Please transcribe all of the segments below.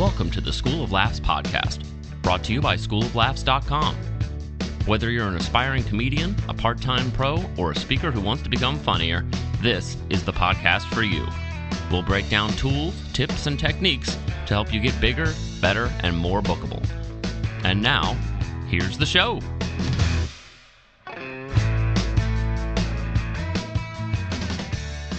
Welcome to the School of Laughs podcast, brought to you by schooloflaughs.com. Whether you're an aspiring comedian, a part-time pro, or a speaker who wants to become funnier, this is the podcast for you. We'll break down tools, tips, and techniques to help you get bigger, better, and more bookable. And now, here's the show.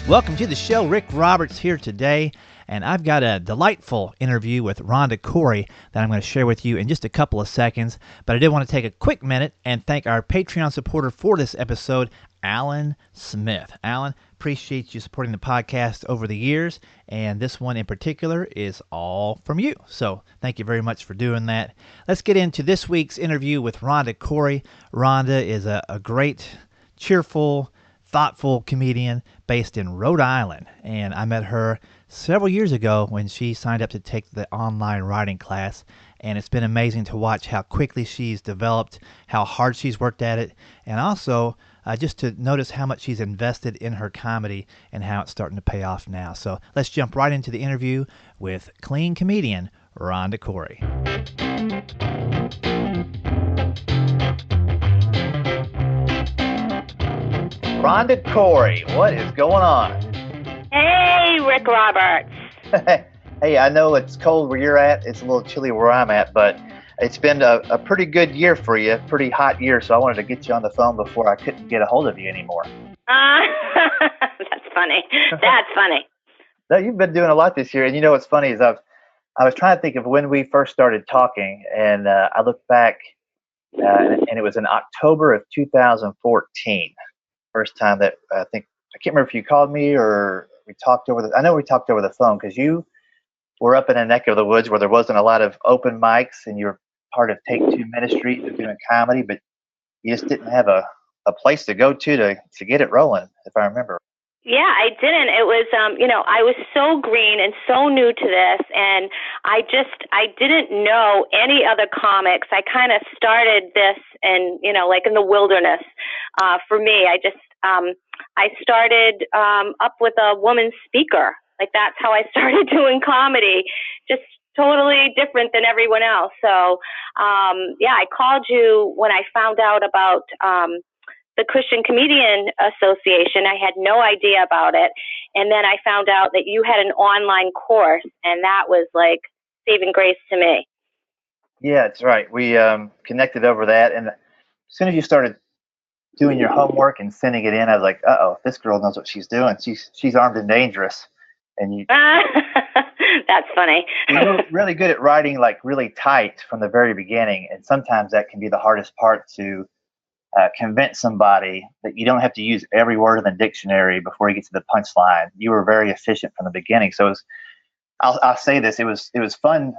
Welcome to the show. Rick Roberts here today, and I've got a delightful interview with Rhonda Corey that I'm going to share with you in just a couple of seconds. But I did want to take a quick minute and thank our Patreon supporter for this episode, Alan Smith. Alan, appreciate you supporting the podcast over the years, and this one in particular is all from you. So thank you very much for doing that. Let's get into this week's interview with Rhonda Corey. Rhonda is a great, cheerful, thoughtful comedian based in Rhode Island, and I met her several years ago when she signed up to take the online writing class, and it's been amazing to watch how quickly she's developed, how hard she's worked at it, and also just to notice how much she's invested in her comedy and how it's starting to pay off now. So let's jump right into the interview with clean comedian Rhonda Corey. Rhonda Corey, what is going on? Hey, Rick Roberts. Hey, I know it's cold where you're at. It's a little chilly where I'm at, but it's been a pretty good year for you, pretty hot year, so I wanted to get you on the phone before I couldn't get a hold of you anymore. That's funny. That's funny. No, you've been doing a lot this year, and you know what's funny is I was trying to think of when we first started talking, and I looked back, and it was in October of 2014. First time that I can't remember if you called me or we talked over I know we talked over the phone because you were up in a neck of the woods where there wasn't a lot of open mics, and you were part of Take Two Ministries doing comedy, but you just didn't have a place to go to get it rolling, if I remember. Yeah, I didn't. It was, I was so green and so new to this, and I didn't know any other comics. I kind of started this in, like in the wilderness. For me, I started up with a woman speaker. Like that's how I started doing comedy, just totally different than everyone else. So, I called you when I found out about the Christian Comedian Association. I had no idea about it. And then I found out that you had an online course, and that was like saving grace to me. Yeah, that's right. We connected over that. And as soon as you started doing your homework and sending it in, I was like, uh-oh, this girl knows what she's doing. She's armed and dangerous. And you that's funny. You're really good at writing like really tight from the very beginning. And sometimes that can be the hardest part to convince somebody that you don't have to use every word in the dictionary before you get to the punchline. You were very efficient from the beginning. So I'll say this, it was fun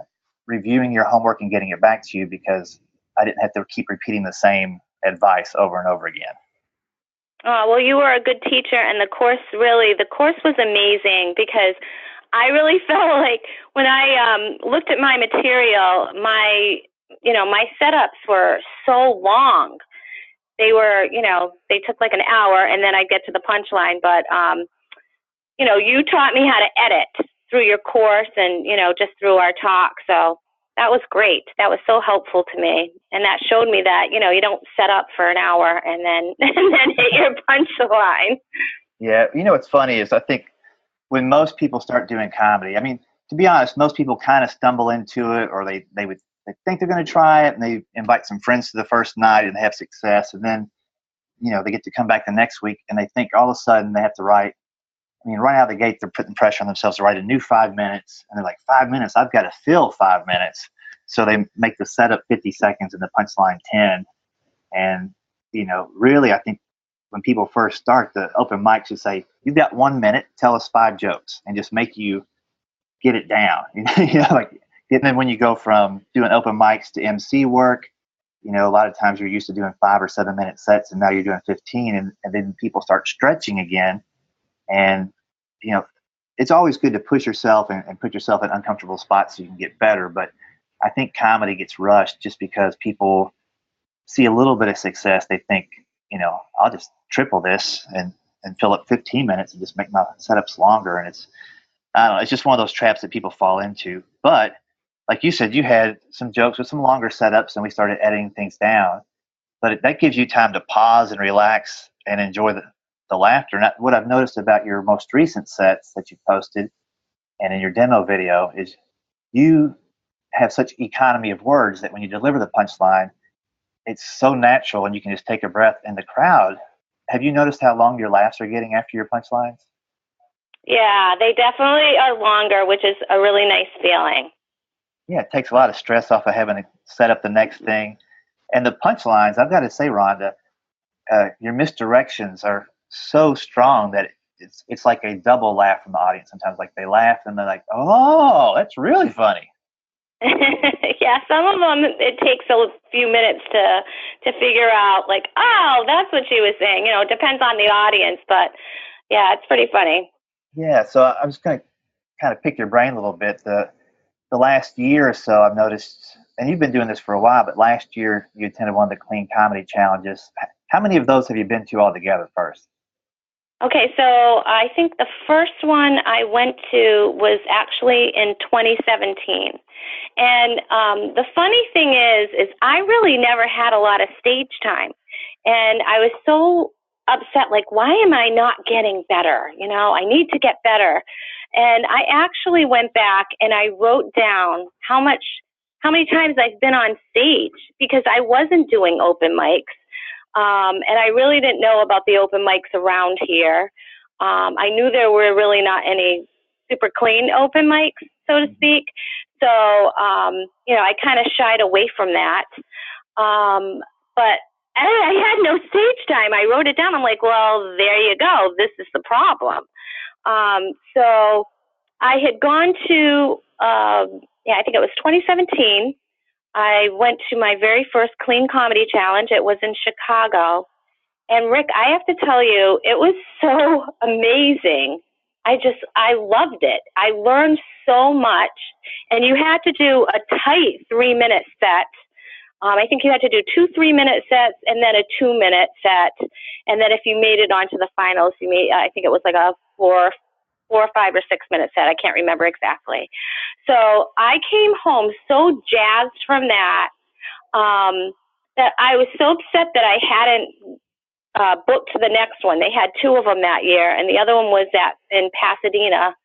reviewing your homework and getting it back to you because I didn't have to keep repeating the same advice over and over again. Oh, well, you were a good teacher, and the course was amazing because I really felt like when I looked at my material, my setups were so long. They were, they took like an hour, and then I'd get to the punchline. But, you taught me how to edit through your course and, just through our talk. So that was great. That was so helpful to me. And that showed me that, you don't set up for an hour and then hit your punchline. Yeah. What's funny is I think when most people start doing comedy, I mean, to be honest, most people kind of stumble into it, or they think they're going to try it, and they invite some friends to the first night and they have success. And then, they get to come back the next week and they think all of a sudden they have to write. I mean, right out of the gate, they're putting pressure on themselves to write a new 5 minutes. And they're like, 5 minutes, I've got to fill 5 minutes. So they make the setup 50 seconds and the punchline 10. And, really, I think when people first start, the open mics should say, you've got 1 minute, tell us 5 jokes, and just make you get it down. And then when you go from doing open mics to MC work, a lot of times you're used to doing 5 or 7 minute sets, and now you're doing 15, and then people start stretching again. And, it's always good to push yourself and put yourself in uncomfortable spots so you can get better. But I think comedy gets rushed just because people see a little bit of success. They think, I'll just triple this and fill up 15 minutes and just make my setups longer. And I don't know, it's just one of those traps that people fall into. But like you said, you had some jokes with some longer setups, and we started editing things down. But that gives you time to pause and relax and enjoy the laughter. And what I've noticed about your most recent sets that you posted and in your demo video is you have such economy of words that when you deliver the punchline, it's so natural and you can just take a breath in the crowd. Have you noticed how long your laughs are getting after your punchlines? Yeah, they definitely are longer, which is a really nice feeling. Yeah, it takes a lot of stress off of having to set up the next thing. And the punchlines, I've got to say, Rhonda, your misdirections are so strong that it's like a double laugh from the audience. Sometimes, like they laugh and they're like, "Oh, that's really funny." Yeah, some of them it takes a few minutes to figure out, like, oh, that's what she was saying. It depends on the audience, but yeah, it's pretty funny. Yeah, so I was going to kind of pick your brain a little bit. The last year or so, I've noticed, and you've been doing this for a while, but last year you attended one of the Clean Comedy Challenges. How many of those have you been to altogether first? Okay, so I think the first one I went to was actually in 2017. And the funny thing is I really never had a lot of stage time. And I was so upset, like, why am I not getting better? I need to get better. And I actually went back and I wrote down how many times I've been on stage, because I wasn't doing open mics. And I really didn't know about the open mics around here. I knew there were really not any super clean open mics, so to speak. So, I kind of shied away from that. But I had no stage time. I wrote it down. I'm like, well, there you go. This is the problem. So I had gone to, I think it was 2017. I went to my very first Clean Comedy Challenge. It was in Chicago. And Rick, I have to tell you, it was so amazing. I loved it. I learned so much. And you had to do a tight 3-minute set. I think you had to do 2 3-minute sets and then a 2-minute set. And then if you made it onto the finals, I think it was like a 4 or 5 or 6-minute set. I can't remember exactly. So I came home so jazzed from that, that I was so upset that I hadn't booked the next one. They had 2 of them that year, and the other one was in Pasadena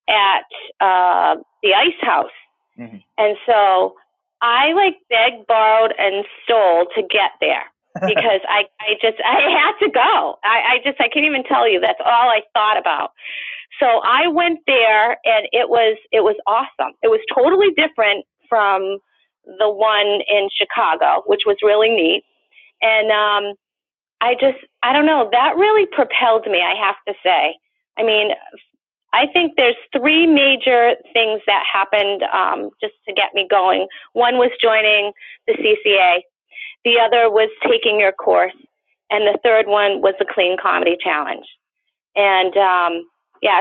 at the Ice House. Mm-hmm. And so I begged, borrowed, and stole to get there because I had to go. I can't even tell you. That's all I thought about. So I went there, and it was awesome. It was totally different from the one in Chicago, which was really neat. And I don't know, that really propelled me, I have to say. I mean, I think there's 3 major things that happened just to get me going. One was joining the CCA. The other was taking your course. And the third one was the Clean Comedy Challenge. And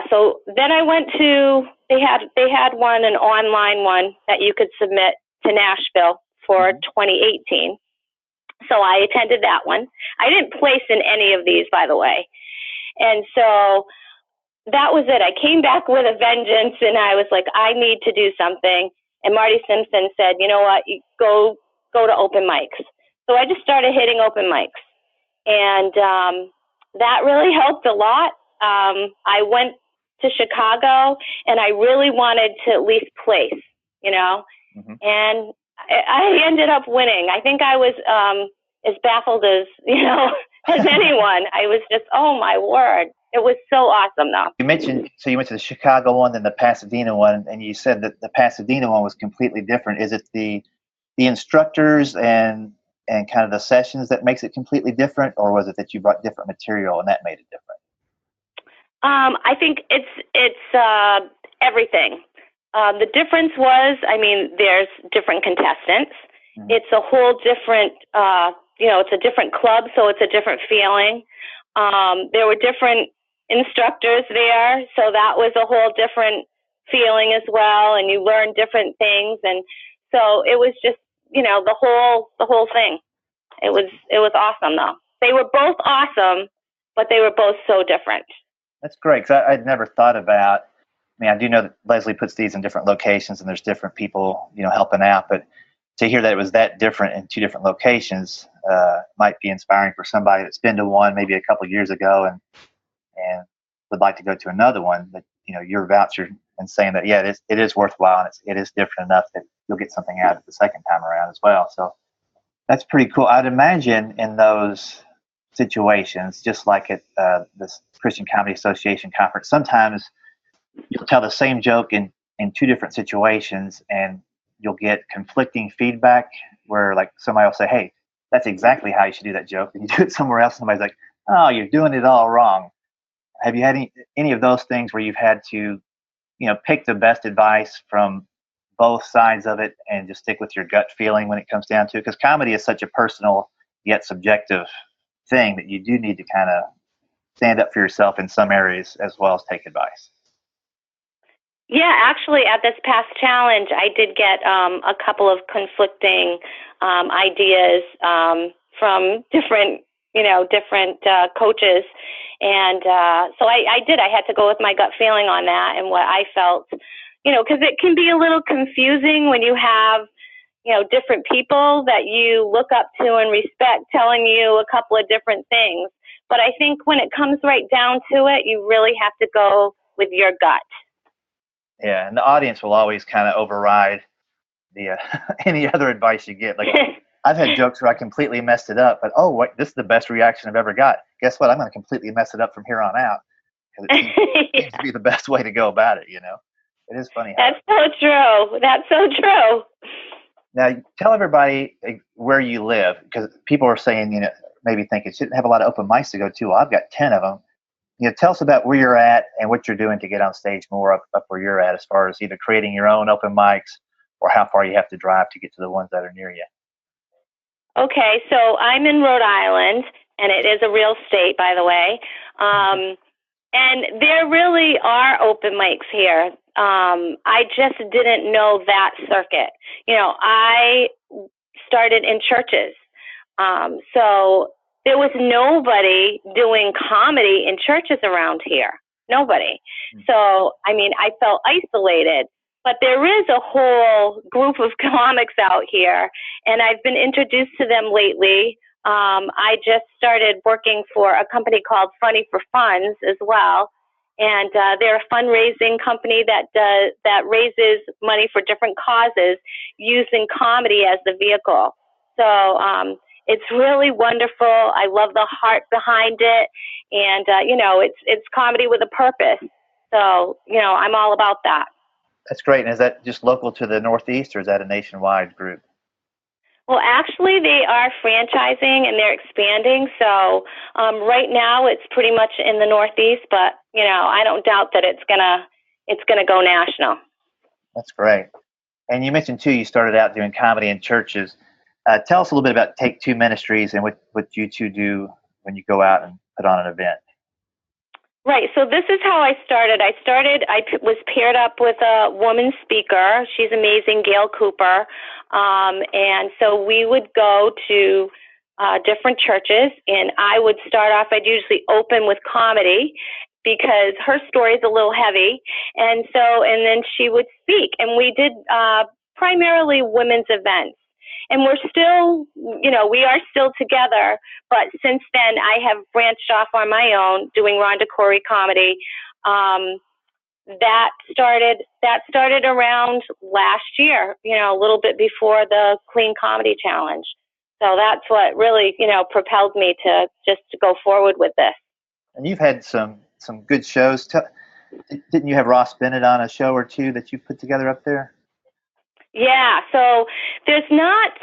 so then I went to, they had an online one that you could submit to Nashville for 2018. So I attended that one. I didn't place in any of these, by the way. And so that was it. I came back with a vengeance, and I was like, I need to do something. And Marty Simpson said, you know what, you go to open mics. So I just started hitting open mics. And that really helped a lot. I went to Chicago, and I really wanted to at least place, and I ended up winning. I think I was as baffled as as anyone. I was just, oh my word, it was so awesome though. You mentioned, so you went to the Chicago one, then the Pasadena one, and you said that the Pasadena one was completely different. Is it the instructors and kind of the sessions that makes it completely different, or was it that you brought different material and that made it different? I think it's everything. The difference was, there's different contestants. Mm-hmm. It's a whole different, it's a different club, so it's a different feeling. There were different instructors there, so that was a whole different feeling as well, and you learn different things. And so it was just, the whole thing. It was awesome, though. They were both awesome, but they were both so different. That's great, because I'd never thought about mean, I do know that Leslie puts these in different locations and there's different people, helping out, but to hear that it was that different in two different locations might be inspiring for somebody that's been to one maybe a couple of years ago and would like to go to another one. But your voucher and saying that, yeah, it is worthwhile and it is different enough that you'll get something out of it the second time around as well. So that's pretty cool. I'd imagine in those situations, just like at this Christian Comedy Association conference, sometimes you'll tell the same joke in two different situations and you'll get conflicting feedback where like somebody will say, hey, that's exactly how you should do that joke. And you do it somewhere else and somebody's like, oh, you're doing it all wrong. Have you had any of those things where you've had to, pick the best advice from both sides of it and just stick with your gut feeling when it comes down to it? Because comedy is such a personal yet subjective thing that you do need to kind of stand up for yourself in some areas as well as take advice. Yeah, actually, at this past challenge, I did get a couple of conflicting ideas from different coaches. And so I did. I had to go with my gut feeling on that and what I felt, because it can be a little confusing when you have, different people that you look up to and respect telling you a couple of different things. But I think when it comes right down to it, you really have to go with your gut. Yeah, and the audience will always kind of override the any other advice you get. Like I've had jokes where I completely messed it up, but this is the best reaction I've ever got. Guess what? I'm going to completely mess it up from here on out because it seems to be the best way to go about it. It is funny. That's so true. That's so true. Now, tell everybody where you live, because people are saying, maybe think it shouldn't have a lot of open mics to go to. Well, I've got 10 of them. Tell us about where you're at and what you're doing to get on stage more up where you're at, as far as either creating your own open mics or how far you have to drive to get to the ones that are near you. Okay, so I'm in Rhode Island, and it is a real state, by the way. And there really are open mics here. I just didn't know that circuit. I started in churches. So there was nobody doing comedy in churches around here. Nobody. So, I felt isolated. But there is a whole group of comics out here, and I've been introduced to them lately. I just started working for a company called Funny for Funds as well. And they're a fundraising company that raises money for different causes using comedy as the vehicle. So it's really wonderful. I love the heart behind it. And, it's comedy with a purpose. So, I'm all about that. That's great. And is that just local to the Northeast, or is that a nationwide group? Well, actually, they are franchising and they're expanding. So right now it's pretty much in the Northeast, but, I don't doubt that it's gonna go national. That's great. And you mentioned, too, you started out doing comedy in churches. Tell us a little bit about Take Two Ministries and what you two do when you go out and put on an event. Right. So this is how I started. I was paired up with a woman speaker. She's amazing, Gail Cooper. And so we would go to different churches, and I would start off, I'd usually open with comedy because her story is a little heavy. And then she would speak. And we did primarily women's events. And we're still, we are still together. But since then, I have branched off on my own doing Rhonda Corey comedy. That started around last year, a little bit before the Clean Comedy Challenge. So that's what really, propelled me to go forward with this. And you've had some good shows. Didn't you have Ross Bennett on a show or two that you put together up there? Yeah, so there's not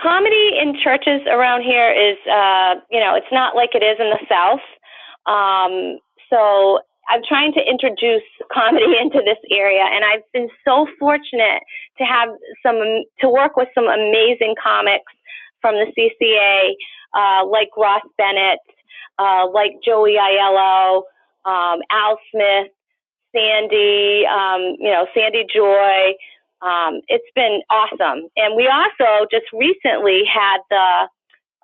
comedy in churches around here is, it's not like it is in the South. So I'm trying to introduce comedy into this area, and I've been so fortunate to work with some amazing comics from the CCA, like Ross Bennett, like Joey Aiello, Al Smith, Sandy, Sandy Joy. It's been awesome. And we also just recently had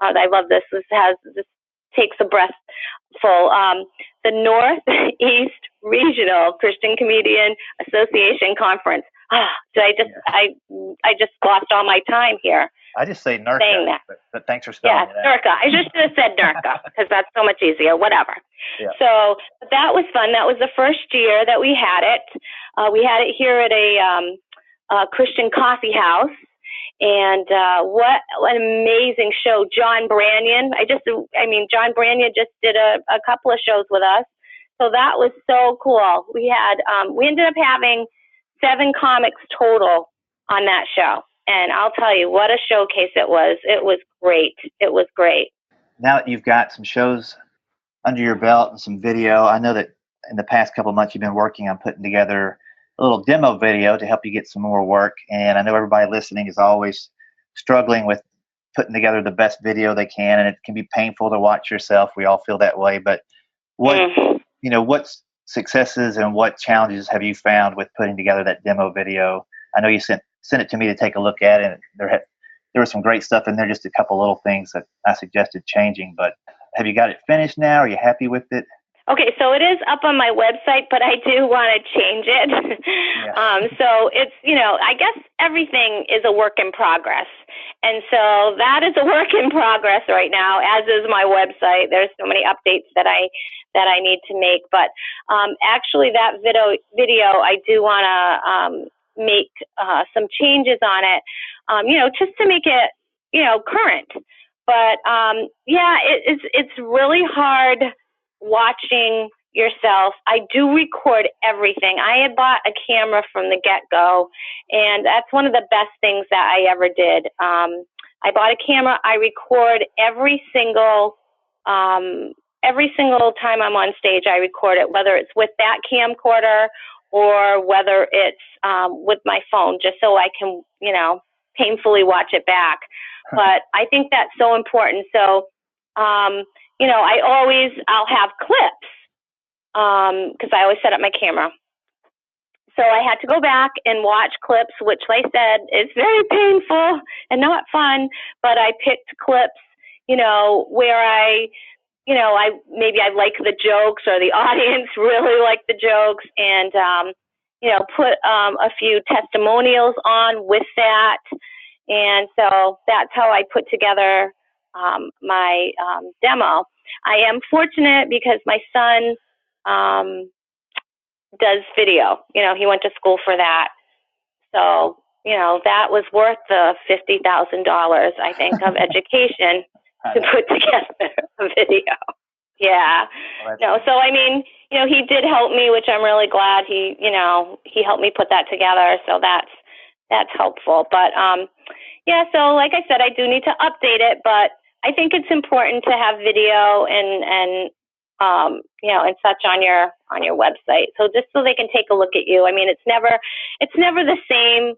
I love this. This takes a breath full. The Northeast Regional Christian Comedian Association Conference. So I just lost all my time here. I just say NERCA, saying that. But thanks for spelling it out. NERCA. I just should have said NERCA because that's so much easier. Whatever. Yeah. So that was fun. That was the first year that we had it. We had it here at a Christian coffee house. And what an amazing show. John Branyan. John Branyan just did a couple of shows with us. So that was so cool. We ended up having 7 comics total on that show. And I'll tell you, what a showcase it was. It was great. It was great. Now that you've got some shows under your belt and some video, I know that in the past couple of months you've been working on putting together a little demo video to help you get some more work. And I know everybody listening is always struggling with putting together the best video they can, and it can be painful to watch yourself. We all feel that way. But what successes and what challenges have you found with putting together that demo video? I know you sent it to me to take a look at, and there was some great stuff in there, just a couple little things that I suggested changing. But have you got it finished now? Are you happy with it? Okay, so it is up on my website, but I do want to change it. Yeah. So it's, I guess everything is a work in progress. And so that is a work in progress right now, as is my website. There's so many updates that I need to make. But actually that video, I do want to make some changes on it, just to make it, current. But it's really hard watching yourself. I do record everything. I had bought a camera from the get-go, and that's one of the best things that I ever did. I bought a camera. I record every single time I'm on stage. I record it, whether it's with that camcorder or whether it's with my phone, just so I can, painfully watch it back. But I think that's so important. So, I'll have clips because I always set up my camera. So I had to go back and watch clips, which, like I said, is very painful and not fun. But I picked clips, where I like the jokes, or the audience really liked the jokes, and put a few testimonials on with that. And so that's how I put together my demo. I am fortunate because my son does video. He went to school for that. So, that was worth the $50,000, I think, of education to put together a video. Yeah. So he did help me, which I'm really glad. He helped me put that together. So that's helpful. But so like I said, I do need to update it, but I think it's important to have video and such on your website. So just so they can take a look at you. It's never the same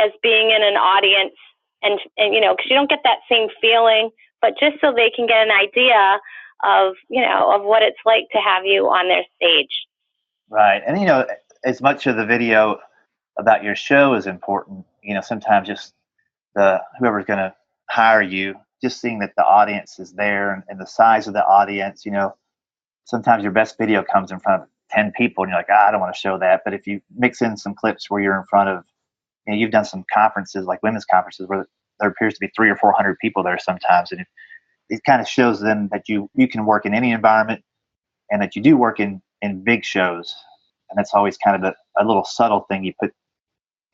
as being in an audience, and because you don't get that same feeling, but just so they can get an idea of what it's like to have you on their stage. Right. And as much of the video about your show is important, sometimes just whoever's going to hire you, just seeing that the audience is there and the size of the audience, sometimes your best video comes in front of 10 people and you're like, I don't want to show that. But if you mix in some clips where you're in front of, you've done some conferences, like women's conferences, where there appears to be 300 or 400 people there sometimes. And it kind of shows them that you can work in any environment, and that you do work in big shows. And that's always kind of a little subtle thing you put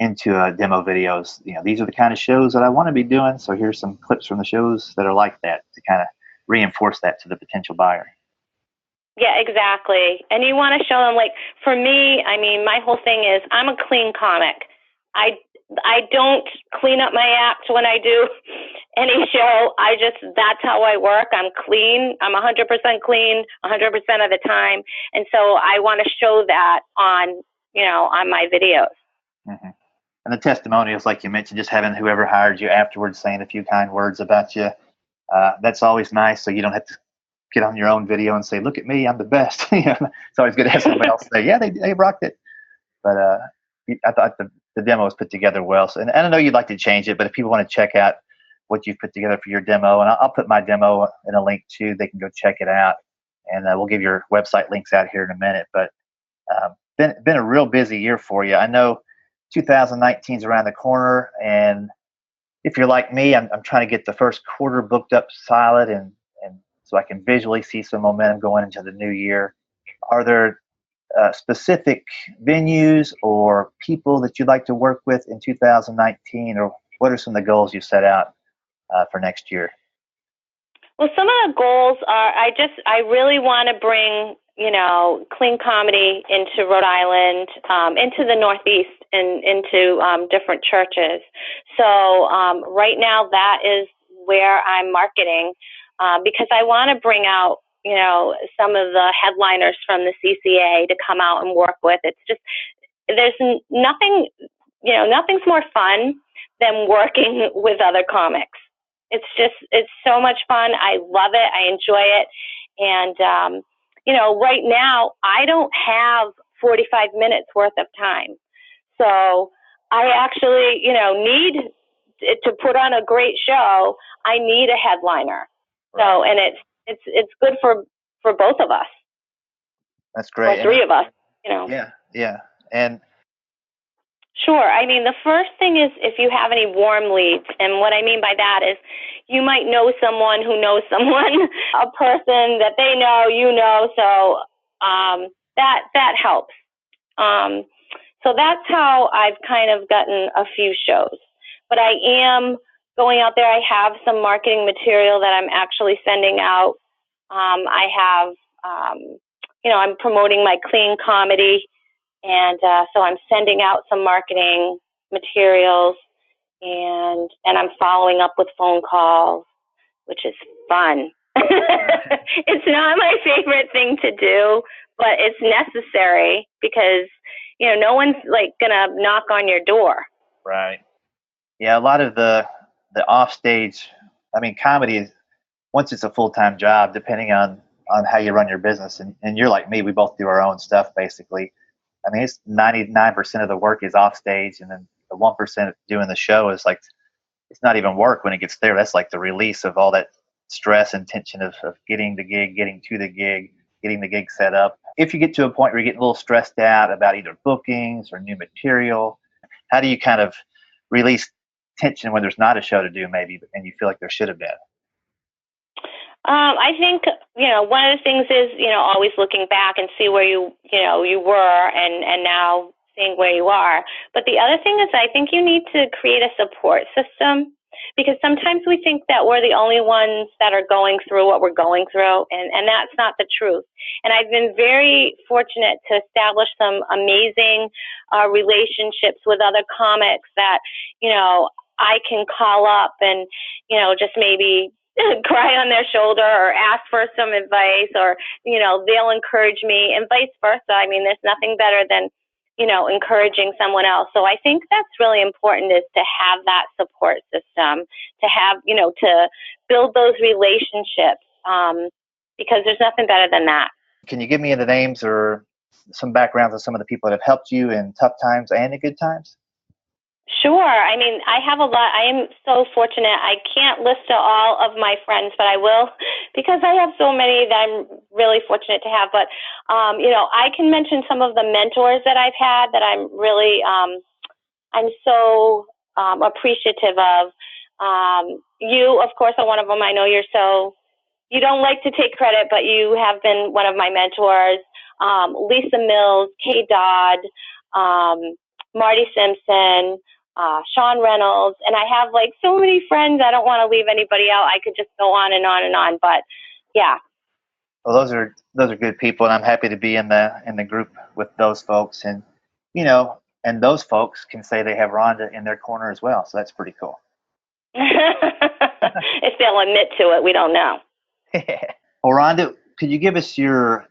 into demo videos. These are the kind of shows that I want to be doing. So here's some clips from the shows that are like that, to kind of reinforce that to the potential buyer. Yeah, exactly. And you want to show them, like, for me, my whole thing is I'm a clean comic. I don't clean up my act when I do any show. That's how I work. I'm clean. I'm 100% clean 100% of the time. And so I want to show that on my videos. Mm-hmm. And the testimonials, like you mentioned, just having whoever hired you afterwards saying a few kind words about you, that's always nice. So you don't have to get on your own video and say, look at me, I'm the best. It's always good to have somebody else say, yeah, they rocked it. But I thought the demo was put together well. So, and I know you'd like to change it, but if people want to check out what you've put together for your demo, and I'll put my demo in a link too, they can go check it out. And we'll give your website links out here in a minute. But been a real busy year for you. I know 2019 is around the corner, and if you're like me, I'm trying to get the first quarter booked up solid, and so I can visually see some momentum going into the new year. Are there specific venues or people that you'd like to work with in 2019, or what are some of the goals you set out for next year? Well, some of the goals are I really want to bring, clean comedy into Rhode Island, into the Northeast, and into different churches. So right now that is where I'm marketing because I want to bring out, some of the headliners from the CCA to come out and work with. It's just, there's nothing, nothing's more fun than working with other comics. It's so much fun. I love it. I enjoy it. And, right now I don't have 45 minutes worth of time. So I actually, need to put on a great show. I need a headliner. Right. So, and it's good for both of us. That's great. Or three of us, Yeah. And sure. I mean, the first thing is if you have any warm leads, and what I mean by that is you might know someone who knows someone, a person that they know, so that helps. So that's how I've kind of gotten a few shows. But I am going out there. I have some marketing material that I'm actually sending out. I have, I'm promoting my clean comedy. And so I'm sending out some marketing materials, and I'm following up with phone calls, which is fun. It's not my favorite thing to do, but it's necessary because, no one's gonna knock on your door. Right. Yeah, a lot of the offstage, comedy is, once it's a full-time job, depending on how you run your business, and you're like me, we both do our own stuff basically. It's 99% of the work is off stage, and then the 1% doing the show is it's not even work when it gets there. That's like the release of all that stress and tension of getting the gig, getting to the gig, getting the gig set up. If you get to a point where you're getting a little stressed out about either bookings or new material, how do you kind of release tension when there's not a show to do maybe, and you feel like there should have been? I think, one of the things is, always looking back and see where you were and now seeing where you are. But the other thing is I think you need to create a support system, because sometimes we think that we're the only ones that are going through what we're going through, and that's not the truth. And I've been very fortunate to establish some amazing relationships with other comics that, I can call up and, just maybe cry on their shoulder or ask for some advice, or, they'll encourage me, and vice versa. There's nothing better than, encouraging someone else. So I think that's really important, is to have that support system, to have, to build those relationships, because there's nothing better than that. Can you give me the names or some backgrounds of some of the people that have helped you in tough times and in good times? Sure. I have a lot. I am so fortunate. I can't list all of my friends, but I will, because I have so many that I'm really fortunate to have. But, I can mention some of the mentors that I've had that I'm really, I'm so appreciative of. You, of course, are one of them. I know you don't like to take credit, but you have been one of my mentors. Lisa Mills, Kay Dodd, Marty Simpson, Sean Reynolds, and I have so many friends. I don't want to leave anybody out. I could just go on and on and on, but yeah. Well, those are good people, and I'm happy to be in the group with those folks, and and those folks can say they have Rhonda in their corner as well. So that's pretty cool. If they'll admit to it, we don't know. Well, Rhonda, could you give us your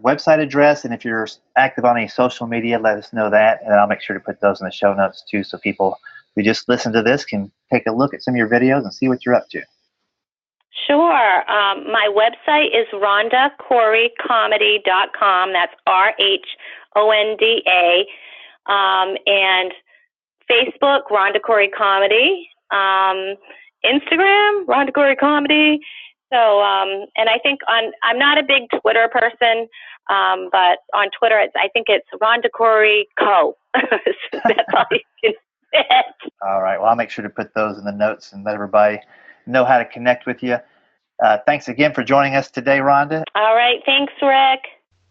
website address, and if you're active on any social media, let us know that, and I'll make sure to put those in the show notes too, so people who just listen to this can take a look at some of your videos and see what you're up to. Sure. My website is rhondacoreycomedy.com. That's RHONDA. And Facebook, Rhonda Corey Comedy. Instagram, Rhonda Corey Comedy. So, and I think I'm not a big Twitter person, but on Twitter, I think it's Rhonda Corey Co. That's all you can fit. All right. Well, I'll make sure to put those in the notes and let everybody know how to connect with you. Thanks again for joining us today, Rhonda. All right. Thanks, Rick.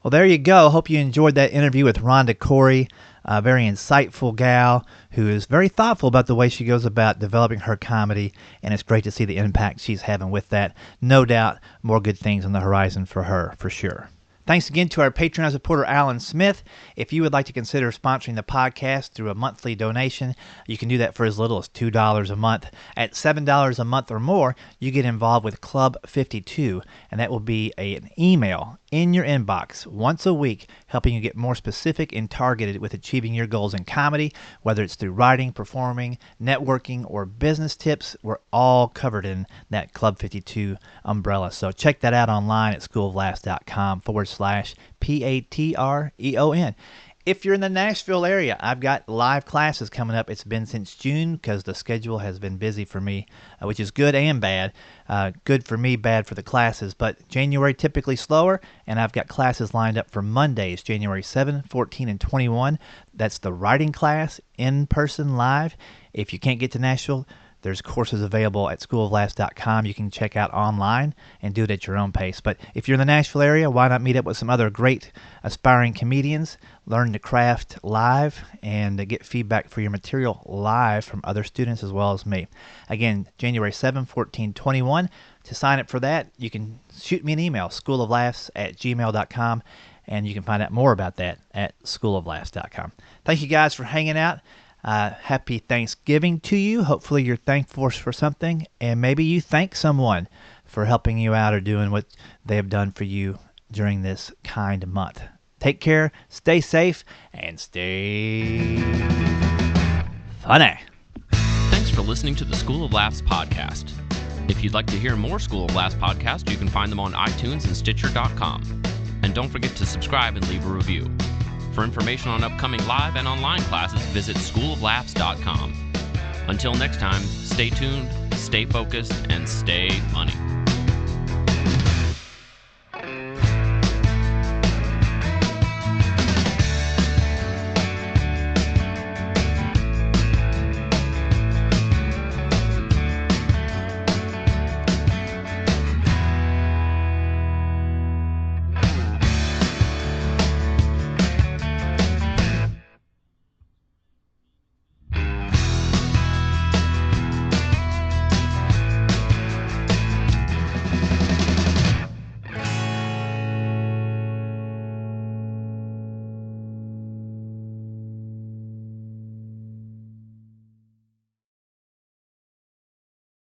Well, there you go. Hope you enjoyed that interview with Rhonda Corey, a very insightful gal who is very thoughtful about the way she goes about developing her comedy, and it's great to see the impact she's having with that. No doubt more good things on the horizon for her, for sure. Thanks again to our Patreon supporter, Alan Smith. If you would like to consider sponsoring the podcast through a monthly donation, you can do that for as little as $2 a month. At $7 a month or more, you get involved with Club 52, and that will be an email in your inbox once a week, helping you get more specific and targeted with achieving your goals in comedy, whether it's through writing, performing, networking, or business tips. We're all covered in that Club 52 umbrella. So check that out online at schooloflaughs.com/Patreon. If you're in the Nashville area, I've got live classes coming up. It's been since June because the schedule has been busy for me, which is good and bad. Good for me, bad for the classes. But January typically slower, and I've got classes lined up for Mondays, January 7, 14, and 21. That's the writing class, in person, live. If you can't get to Nashville, there's courses available at schooloflaughs.com. You can check out online and do it at your own pace. But if you're in the Nashville area, why not meet up with some other great aspiring comedians, learn the craft live, and get feedback for your material live from other students as well as me. Again, January 7, 14, 21. To sign up for that, you can shoot me an email, schooloflaughs@gmail.com, and you can find out more about that at schooloflaughs.com. Thank you guys for hanging out. Happy Thanksgiving to you. Hopefully you're thankful for something, and maybe you thank someone for helping you out or doing what they have done for you during this kind month. Take care, stay safe, and stay funny. Thanks for listening to the School of Laughs podcast. If you'd like to hear more School of Laughs podcasts, you can find them on iTunes and Stitcher.com. And don't forget to subscribe and leave a review. For information on upcoming live and online classes, visit schooloflaughs.com. Until next time, stay tuned, stay focused, and stay funny.